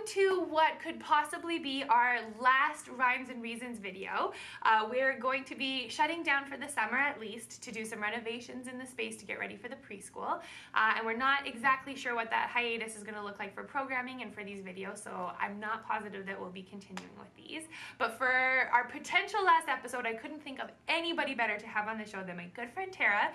to what could possibly be our last Rhymes and Reasons video. We're going to be shutting down for the summer at least to do some renovations in the space to get ready for the preschool. And we're not exactly sure what that hiatus is going to look like for programming and for these videos, so I'm not positive that we'll be continuing with these. But for our potential last episode, I couldn't think of anybody better to have on the show than my good friend Tera.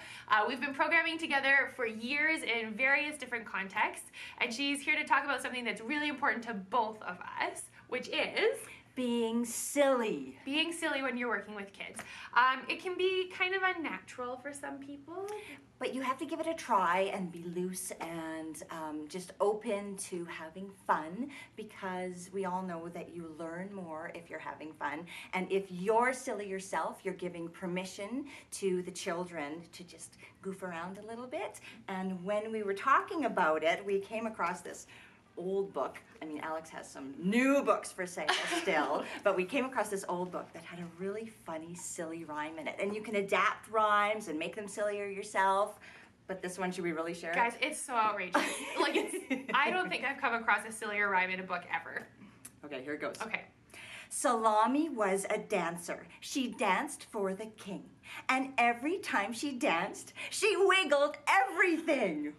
We've been programming together for years in various different contexts, and she's here to talk about something that's really important to both of us, which is being silly. Being silly when you're working with kids. It can be kind of unnatural for some people. But you have to give it a try and be loose and just open to having fun, because we all know that you learn more if you're having fun. And if you're silly yourself, you're giving permission to the children to just goof around a little bit. And when we were talking about it, we came across this old book. I mean, Alex has some new books for sale still, but we came across this old book that had a really funny, silly rhyme in it. And you can adapt rhymes and make them sillier yourself. But this one, should we really share it? Guys, it's so outrageous. I don't think I've come across a sillier rhyme in a book ever. Okay, here it goes. Okay. Salami was a dancer. She danced for the king. And every time she danced, she wiggled everything.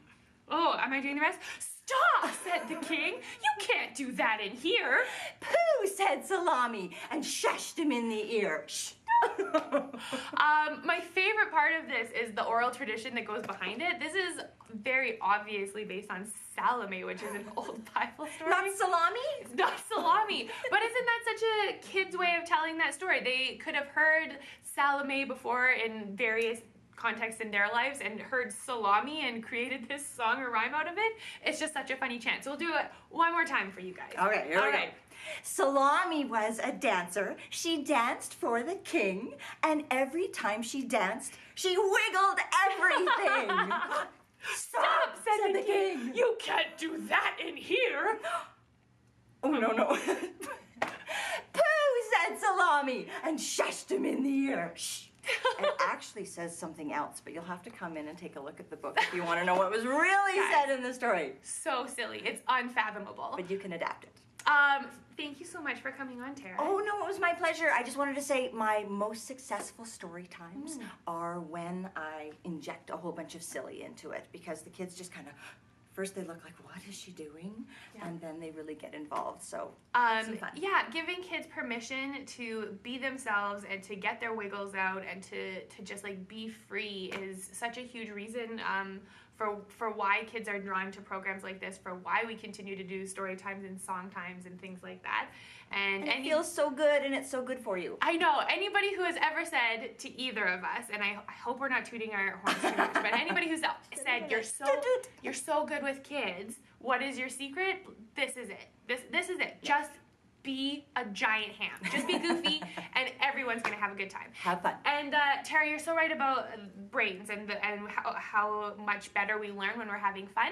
Oh, am I doing the rest? Stop, said the king. You can't do that in here. Pooh, said Salami, and shushed him in the ear. Shh. My favorite part of this is the oral tradition that goes behind it. This is very obviously based on Salome, which is an old Bible story. Not salami? It's not salami. But isn't that such a kid's way of telling that story? They could have heard Salome before in various context in their lives and heard salami and created this song or rhyme out of it. It's just such a funny chant. So we'll do it one more time for you guys. Okay, here we go. Salami was a dancer. She danced for the king, and every time she danced, she wiggled everything. Stop, said the king. You can't do that in here. Oh, no. Pooh, said Salami, and shushed him in the ear. Shh. It actually says something else, but you'll have to come in and take a look at the book if you want to know what was really said in the story. So silly. It's unfathomable. But you can adapt it. Thank you so much for coming on, Tera. Oh, no, it was my pleasure. I just wanted to say my most successful story times are when I inject a whole bunch of silly into it, because the kids just kind of... First they look like, what is she doing? Yeah. And then they really get involved, so some fun. Yeah, giving kids permission to be themselves and to get their wiggles out and to just like be free is such a huge reason for why kids are drawn to programs like this, for why we continue to do story times and song times and things like that. And it feels so good, and it's so good for you. I know. Anybody who has ever said to either of us, and I hope we're not tooting our horns too much, but anybody who's said you're so good with kids, what is your secret? This is it. This is it. Just be a giant ham. Just be goofy, and everyone's gonna have a good time. Have fun. And Tera, you're so right about brains and how much better we learn when we're having fun.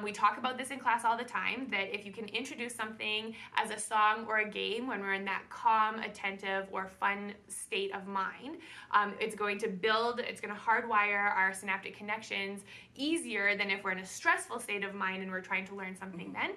We talk about this in class all the time, that if you can introduce something as a song or a game when we're in that calm, attentive, or fun state of mind, it's going to hardwire our synaptic connections easier than if we're in a stressful state of mind and we're trying to learn something then.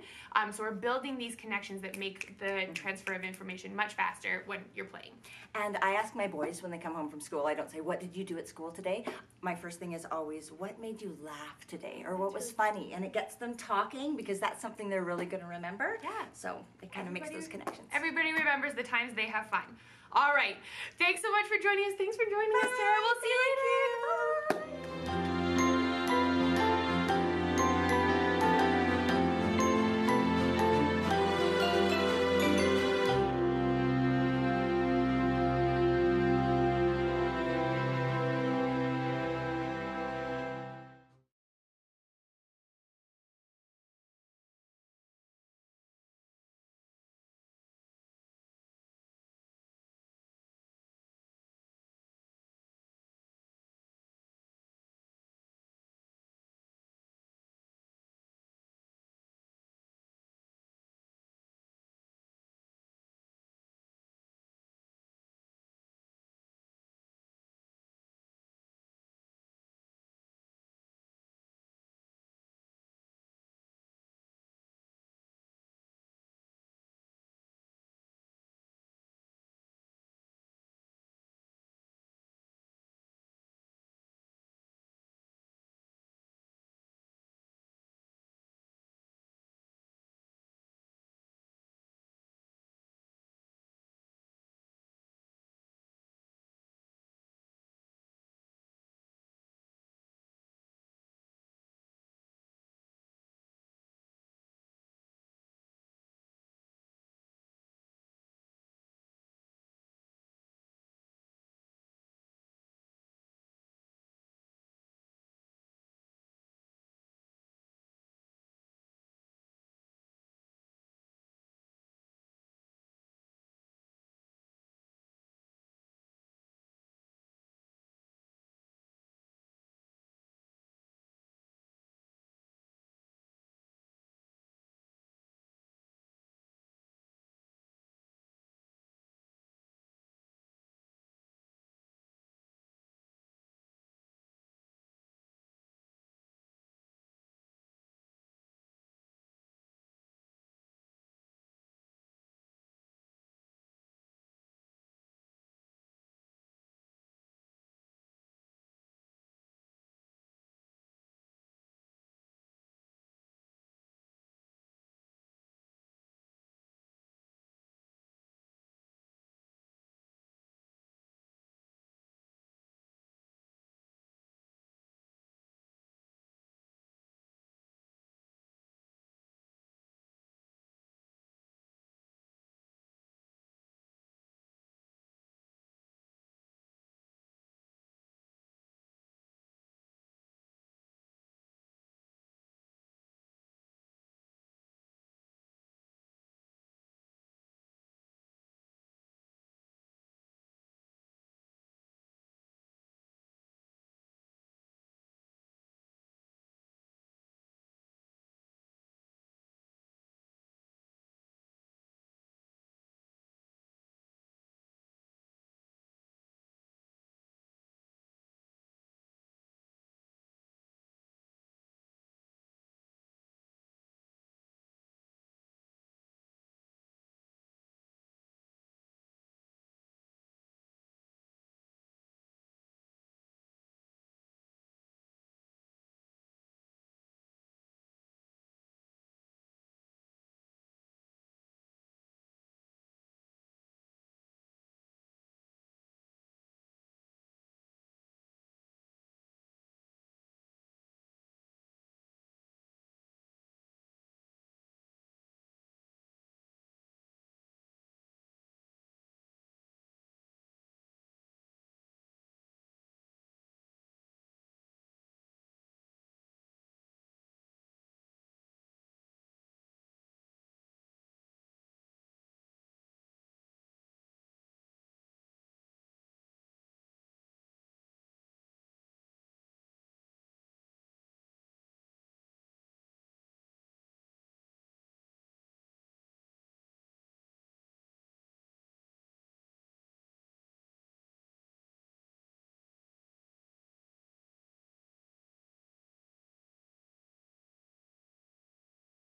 So we're building these connections that make the transfer of information much faster when you're playing. And I ask my boys when they come home from school, I don't say, what did you do at school today? My first thing is always, what made you laugh today? Or what was funny? And it gets them talking, because that's something they're really going to remember. Yeah. So it kind of makes those connections. Everybody remembers the times they have fun. All right. Thanks so much for joining us. Thanks for joining us, Tera. We'll see you later. Bye.